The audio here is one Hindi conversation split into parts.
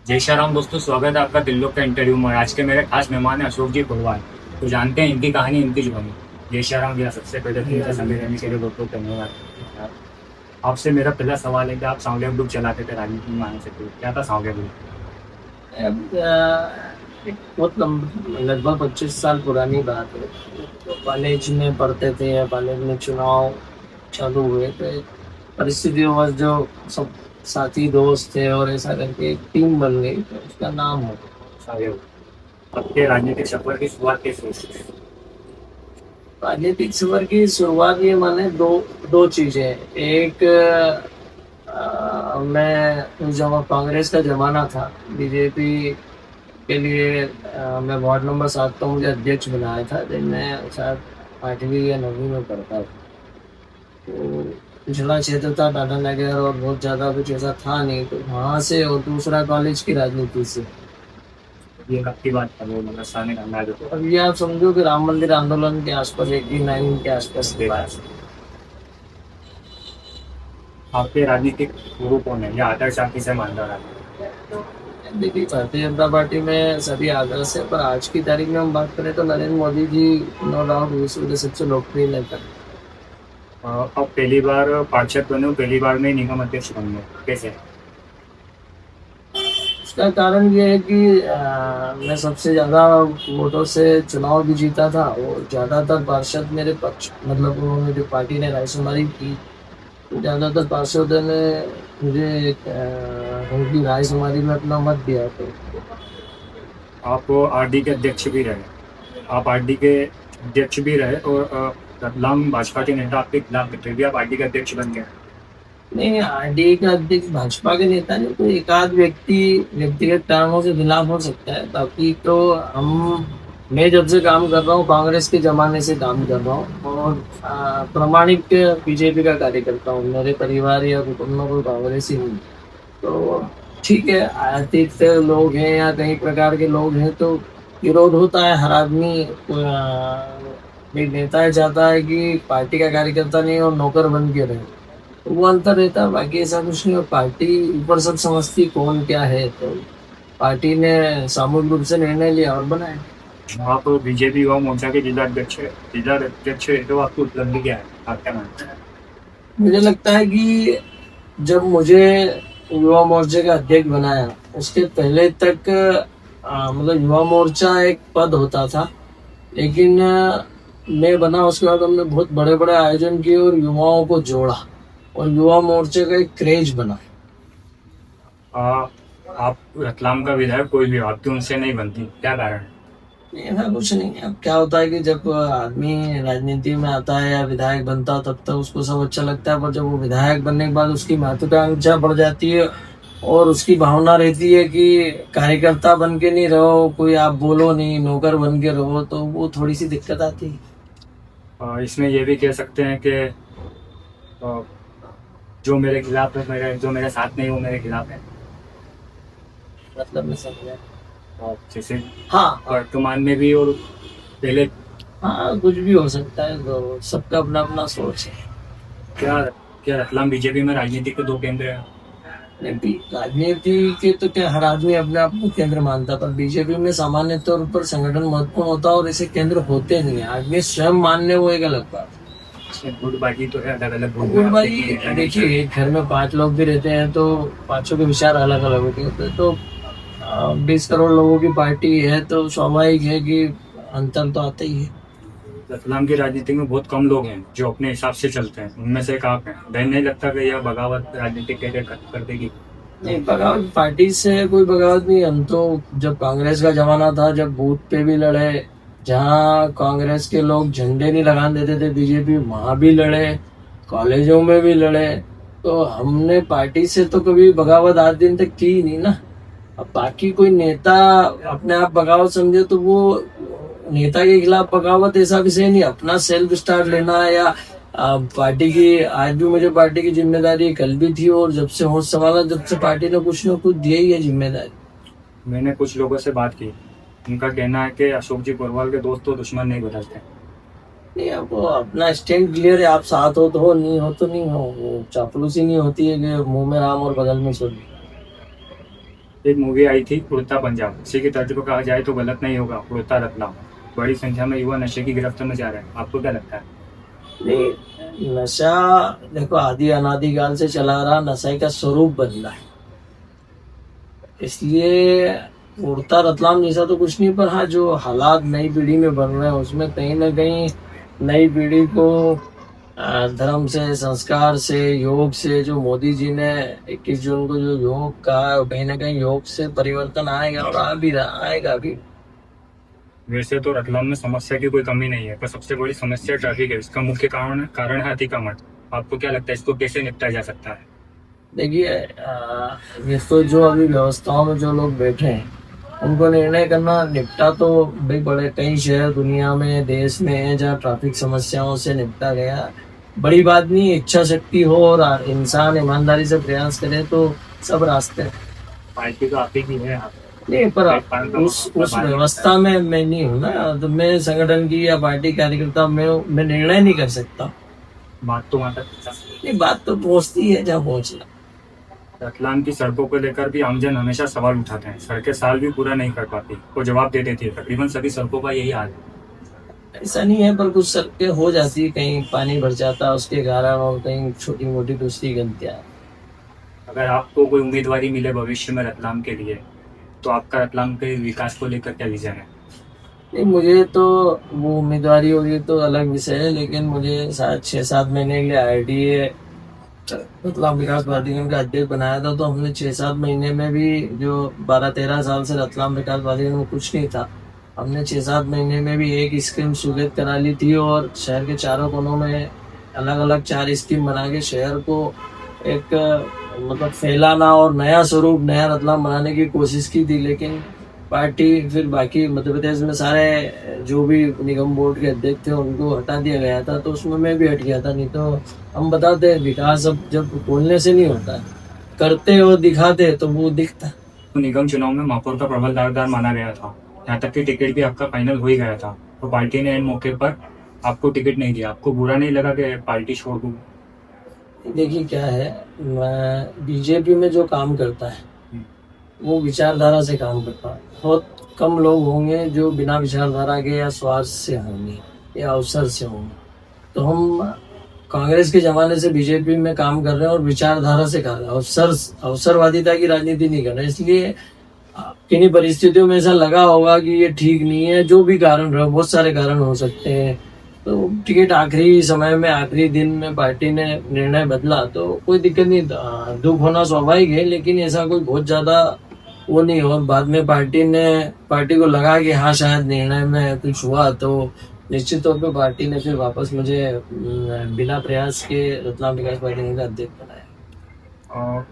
जय श्री राम दोस्तों, स्वागत है आपका दिल्लोक का इंटरव्यू में। आज के मेरे खास मेहमान हैं अशोक जी पुरवाल। तो जानते हैं इनकी कहानी, इनकी जुबानी। जय श्री राम भैया, सबसे पहले तो इनका समय देने के लिए बहुत बहुत धन्यवाद। आपसे मेरा पहला सवाल है कि आप सांवलिया ग्रुप चलाते थे राजनीति में आने से पहले, क्या था सांवलिया ग्रुप? अब एक बहुत लगभग 25 साल पुरानी बात है। तो कॉलेज में पढ़ते थे या कॉलेज में चुनाव चालू हुए तो एक परिस्थितियों जो सब साथी दोस्त थे और ऐसा करके एक टीम बन गई तो उसका नाम हो। सांवलिया ग्रुप। आपके राजनीतिक सफर की शुरुआत कैसे हुई? राजनीतिक सफर की शुरुआत ये माने दो दो चीजें। एक मैं जब कांग्रेस का जमाना था, बीजेपी के लिए मैं वार्ड नंबर 7 का मुझे अध्यक्ष बनाया था जब मैं शायद 8वीं या 9वीं में पढ़ता था। तो पिछला क्षेत्र था टाटा नगर और बहुत ज़्यादा कुछ ऐसा था नहीं, तो वहाँ से और दूसरा कॉलेज की राजनीति से। ये कब की बात है? वो मतलब सामने करना जो अब ये आप समझो कि राम मंदिर आंदोलन के आसपास 89 के आसपास की देखा। बात है। आपके राजनीतिक गुरु कौन है या आदर्श आप किसे मानता रहा? देखिए, भारतीय जनता पार्टी में सभी आदर्श है, पर आज की तारीख में हम बात करें तो नरेंद्र मोदी जी नो डाउट विश्व के सबसे लोकप्रिय नेता हैं। अब पहली बार पार्षद बने हो, पहली बार में निगम अध्यक्ष बन गए, कैसे? इसका कारण ये है कि मैं सबसे ज़्यादा वोटों से चुनाव भी जीता था और ज़्यादातर पार्षद मेरे पक्ष, मतलब उन्होंने जो पार्टी ने रायशुमारी की, तो ज़्यादातर पार्षदों ने मुझे उनकी रायशुमारी में अपना मत दिया। तो आप आरडी के अध्यक्ष भी रहे, आप आरडी के अध्यक्ष भी रहे और रतलाम भाजपा के नेता आपके खिलाफ थे, फिर भी आप आरडी के अध्यक्ष बन गए। नहीं, आरडीए का अध्यक्ष भाजपा के नेता नहीं, तो एक आध व्यक्ति व्यक्तिगत कारणों से खिलाफ हो सकता है। बाकी तो मैं जब से काम कर रहा हूँ कांग्रेस के जमाने से काम कर रहा हूँ और प्रामाणिक बीजेपी का कार्यकर्ता हूँ। मेरे परिवार या कुटुंब में कोई कांग्रेस ही नहीं। तो ठीक है, आर्थिक लोग हैं या कई प्रकार के लोग हैं तो विरोध होता है। हर आदमी एक नेता चाहता है कि पार्टी का कार्यकर्ता नहीं और नौकर बन के रहे, वो अंतर रहता है। बाकी ऐसा कुछ नहीं। पार्टी ऊपर सब समझती कौन क्या है, तो पार्टी ने सामूहिक रूप से निर्णय लिया और बनाया। आप बीजेपी युवा मोर्चा के जिला अध्यक्ष है, जिला अध्यक्ष है, तो आपकी उपलब्धि क्या है, आप क्या मानते हैं? मुझे लगता है कि जब मुझे युवा मोर्चे का अध्यक्ष बनाया उसके पहले तक मतलब युवा मोर्चा एक पद होता था, लेकिन मैं बना उसके बाद हमने बहुत बड़े बड़े आयोजन किए और युवाओं को जोड़ा और युवा मोर्चे का एक क्रेज बना। आप रतलाम का विधायक कोई भी हो, आपकी उनसे नहीं बनती, क्या कारण है? ऐसा कुछ नहीं है। अब क्या होता है कि जब आदमी राजनीति में आता है या विधायक बनता है तब तक उसको सब अच्छा लगता है, पर जब वो विधायक बनने के बाद उसकी महत्वाकांक्षा बढ़ जाती है और उसकी भावना रहती है कि कार्यकर्ता बन के नहीं रहो, कोई आप बोलो नहीं, नौकर बन के रहो, तो वो थोड़ी सी दिक्कत आती है। इसमें ये भी कह सकते हैं कि जो मेरे खिलाफ है, जो मेरे साथ नहीं वो मेरे खिलाफ है। मतलब मैं समझा। जैसे हाँ वर्तमान में भी और पहले। हाँ, कुछ भी हो सकता है, तो सबका अपना अपना सोच है। क्या क्या रतलाम बीजेपी में राजनीति के दो केंद्र हैं? नहीं, राजनीति के तो क्या हर आदमी अपने आप को केंद्र मानता है, पर बीजेपी में सामान्य तौर पर संगठन महत्वपूर्ण होता है और ऐसे केंद्र होते नहीं है। आदमी स्वयं मानने वो एक अलग बात है। गुटबाजी तो है, अलग अलग गुटबाजी देखिए, एक घर में 5 लोग भी रहते हैं तो पांचों के विचार अलग अलग होते हैं। तो 20 करोड़ लोगों की पार्टी है तो स्वाभाविक है कि अंतर तो आता ही है। रतलाम की राजनीति में बहुत कम लोग हैं जो अपने हिसाब से चलते हैं, उनमें से एक आप हैं। डर नहीं लगता कि यह बगावत राजनीतिक कैरियर खत्म कर देगी? नहीं, बगावत पार्टी से कोई बगावत नहीं। हम तो जब कांग्रेस का जमाना था, जब बूथ पे भी लड़े, जहाँ कांग्रेस के लोग झंडे नहीं लगाने देते थे बीजेपी, वहां भी लड़े, कॉलेजों में भी लड़े। तो हमने पार्टी से तो कभी बगावत आज दिन तक की ही नहीं ना। अब बाकी कोई नेता अपने आप बगावत समझे तो वो नेता के खिलाफ बगावत ऐसा विषय नहीं। अपना सेल्फ स्टार्ट लेना या पार्टी की, आज भी मुझे पार्टी की जिम्मेदारी कल भी थी और जब से होश संभाला जब से पार्टी ने कुछ न कुछ दिया ही है जिम्मेदारी। मैंने कुछ लोगों से बात की, उनका कहना है कि अशोक जी पुरवाल के दोस्त तो दुश्मन नहीं बदलते। नहीं, अब वो अपना स्टैंड क्लियर है। आप साथ हो तो हो, नहीं हो तो नहीं हो। वो चापलूसी नहीं होती है कि मुंह में राम और बगल में सूर्य। एक मूवी आई थी उड़ता पंजाब, इसी के तर्ज को कहा जाए तो गलत नहीं होगा, उड़ता रतलाम। बड़ी संख्या में युवा नशे की गिरफ्त में जा रहे हैं, आपको क्या लगता है? नहीं, नशा देखो आदि अनादि काल से चला आ रहा, नशे का स्वरूप बदला है, इसलिए उड़ता रतलाम जैसा तो कुछ नहीं, पर हाँ जो हालात नई पीढ़ी में बन रहे हैं उसमें कहीं ना कहीं नई पीढ़ी को धर्म से, संस्कार से, योग से, जो मोदी जी ने 21 जून को जो योग कहा है, कहीं ना कहीं योग से परिवर्तन आएगा और आ भी रहा, आएगा भी। वैसे तो रतलाम में समस्या की कोई कमी नहीं है, पर सबसे बड़ी समस्या ट्रैफिक है। इसका मुख्य कारण है अतिक्रमण। आपको क्या लगता है इसको कैसे निपटा जा सकता है? देखिए, ये तो जो अभी व्यवस्थाओं में जो लोग बैठे हैं उनको निर्णय करना, निपटा तो भाई बड़े कई शहर दुनिया में, देश में है जहाँ ट्रैफिक समस्याओं से निपटा गया। बड़ी बात नहीं, इच्छा शक्ति हो और इंसान ईमानदारी से प्रयास करे तो सब रास्ते हैं। पार्टी तो आप ही की है। नहीं, पर उस व्यवस्था में मैं नहीं हूँ ना, तो मैं संगठन की या पार्टी कार्यकर्ता मैं निर्णय नहीं कर सकता। बात तो वहाँ तक, ये बात तो पहुँचती है जहाँ पहुँचना। रतलाम की सड़कों को लेकर भी आमजन हमेशा सवाल उठाते हैं, सड़कें साल भी पूरा नहीं कर पाती, वो जवाब दे देती है। तकरीबन सभी सड़कों का यही हाल है। ऐसा नहीं है, पर कुछ सड़कें हो जाती है, कहीं पानी भर जाता है उसके कारण, और कहीं छोटी मोटी दूसरी गलतियां। अगर आपको कोई उम्मीदवारी मिले भविष्य में रतलाम के लिए, तो आपका रतलाम के विकास को लेकर क्या विजन है? नहीं, मुझे तो वो उम्मीदवारी होगी तो अलग विषय है, लेकिन मुझे शायद 6-7 महीने के लिए IDA रतलाम विकास प्राधिकरण का अध्यक्ष बनाया था, तो हमने 6-7 महीने में भी, जो 12-13 साल से रतलाम विकास प्राधिकरण में कुछ नहीं था, हमने 6-7 महीने में भी एक स्कीम स्वीकृत करा ली थी, और शहर के चारों कोनों में अलग अलग 4 स्कीम बना के शहर को एक मतलब फैलाना और नया स्वरूप, नया रतलाम बनाने की कोशिश की थी। लेकिन पार्टी, फिर बाकी मध्य प्रदेश में सारे जो भी निगम बोर्ड के अध्यक्ष थे उनको हटा दिया गया था, तो उसमें मैं भी हट गया था। नहीं तो हम बताते हैं विकास अब जब बोलने से नहीं होता है, करते और दिखाते तो वो दिखता। तो निगम चुनाव में महापौर का प्रबल दावेदार माना गया था, यहाँ तक कि टिकट भी आपका फाइनल हो ही गया था, तो पार्टी ने इन मौके पर आपको टिकट नहीं दिया। आपको बुरा नहीं लगा कि पार्टी छोड़ दूँ? देखिए क्या है, बीजेपी में जो काम करता है वो विचारधारा से काम करता है। बहुत कम लोग होंगे जो बिना विचारधारा के या स्वार्थ से होंगे या अवसर से होंगे। तो हम कांग्रेस के जमाने से बीजेपी में काम कर रहे हैं और विचारधारा से कर रहे हैं, अवसरवादिता की राजनीति नहीं कर रहे। इसलिए किन्हीं परिस्थितियों में ऐसा लगा होगा कि ये ठीक नहीं है, जो भी कारण रहे, बहुत सारे कारण हो सकते हैं। तो टिकट आखिरी समय में, आखिरी दिन में पार्टी ने निर्णय बदला तो कोई दिक्कत नहीं, दुख होना स्वाभाविक है, लेकिन ऐसा कोई बहुत ज्यादा वो नहीं हो। बाद में पार्टी को लगा कि हाँ शायद निर्णय में कुछ हुआ, तो निश्चित तौर पे पार्टी ने फिर वापस मुझे बिना प्रयास के रतलाम विकास प्राधिकरण का अध्यक्ष बनाया।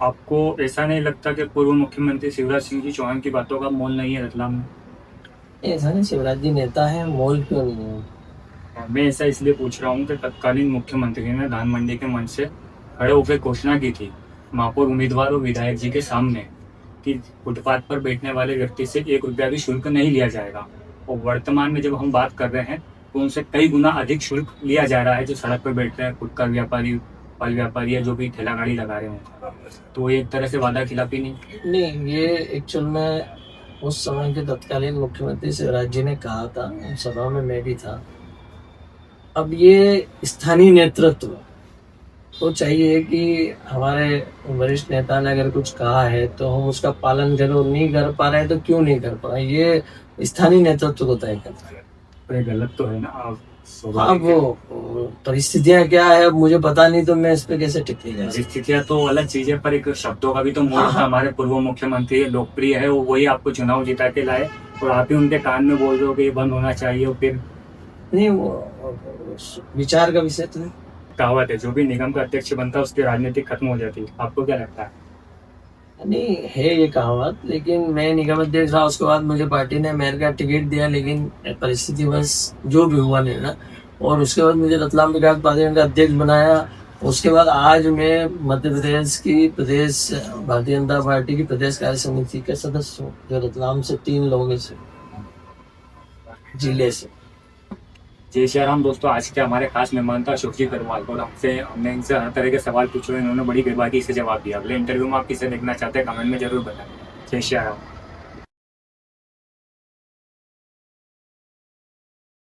आपको ऐसा नहीं लगता कि पूर्व मुख्यमंत्री शिवराज सिंह जी चौहान की बातों का मोल नहीं है रतलाम में? ऐसा नहीं, शिवराज जी नेता है, मोल क्यों नहीं है? मैं ऐसा इसलिए पूछ रहा हूँ कि तत्कालीन मुख्यमंत्री ने धान मंडी के मंच से खड़े होकर घोषणा की थी महापौर उम्मीदवार और विधायक जी के सामने कि फुटपाथ पर बैठने वाले व्यक्ति से 1 रुपया भी शुल्क नहीं लिया जाएगा। और वर्तमान में जब हम बात कर रहे हैं तो उनसे कई गुना अधिक शुल्क लिया जा रहा है, जो सड़क पर बैठ रहे हैं, फुटकर व्यापारी, फल व्यापारी या जो भी ठेला गाड़ी लगा रहे हैं। तो ये एक तरह से वादा खिलाफी नहीं, ये एक्चुअल में उस समय के तत्कालीन मुख्यमंत्री शिवराज जी ने कहा था, सभा में मैं भी था। अब ये स्थानीय नेतृत्व तो चाहिए कि हमारे वरिष्ठ नेता ने अगर कुछ कहा है तो हम उसका पालन करें, और नहीं कर पा रहे हैं तो क्यों नहीं कर पा रहे, ये स्थानीय नेतृत्व को तय करता है। तो ये गलत तो है ना? अब वो परिस्थितियां क्या है अब मुझे पता नहीं, तो मैं इस पे कैसे टिक नहीं। परिस्थितियां तो अलग चीज है, पर एक शब्दों का भी तो मोल था। हमारे पूर्व मुख्यमंत्री लोकप्रिय है, वही आपको चुनाव जिता के लाए और आप ही उनके कान में बोल रहे हो कि ये बंद होना चाहिए। और फिर नहीं, वो विचार का विषय तो कहावत है, जो भी निगम का अध्यक्ष बनता है उसकी राजनीति खत्म हो जाती है। आपको क्या लगता है? नहीं है ये कहावत, लेकिन मैं निगम अध्यक्ष रहा, उसके बाद मुझे पार्टी ने मेयर का टिकट दिया, लेकिन परिस्थिति बस जो भी हुआ निर्णय, और उसके बाद मुझे रतलाम विकास प्राधिकरण का अध्यक्ष बनाया। उसके बाद आज मैं मध्य प्रदेश की प्रदेश भारतीय जनता पार्टी की प्रदेश कार्य समिति के सदस्य हूँ, जो रतलाम से 3 लोगों से जिले से। जय श्री राम दोस्तों, आज के हमारे खास मेहमान था अशोक जी करवाल, और हमने इनसे हर तरह के सवाल पूछे, इन्होंने बड़ी बेबाकी से जवाब दिया। अगले इंटरव्यू में आप किसे देखना चाहते हैं कमेंट में जरूर बताएं। जय श्री राम।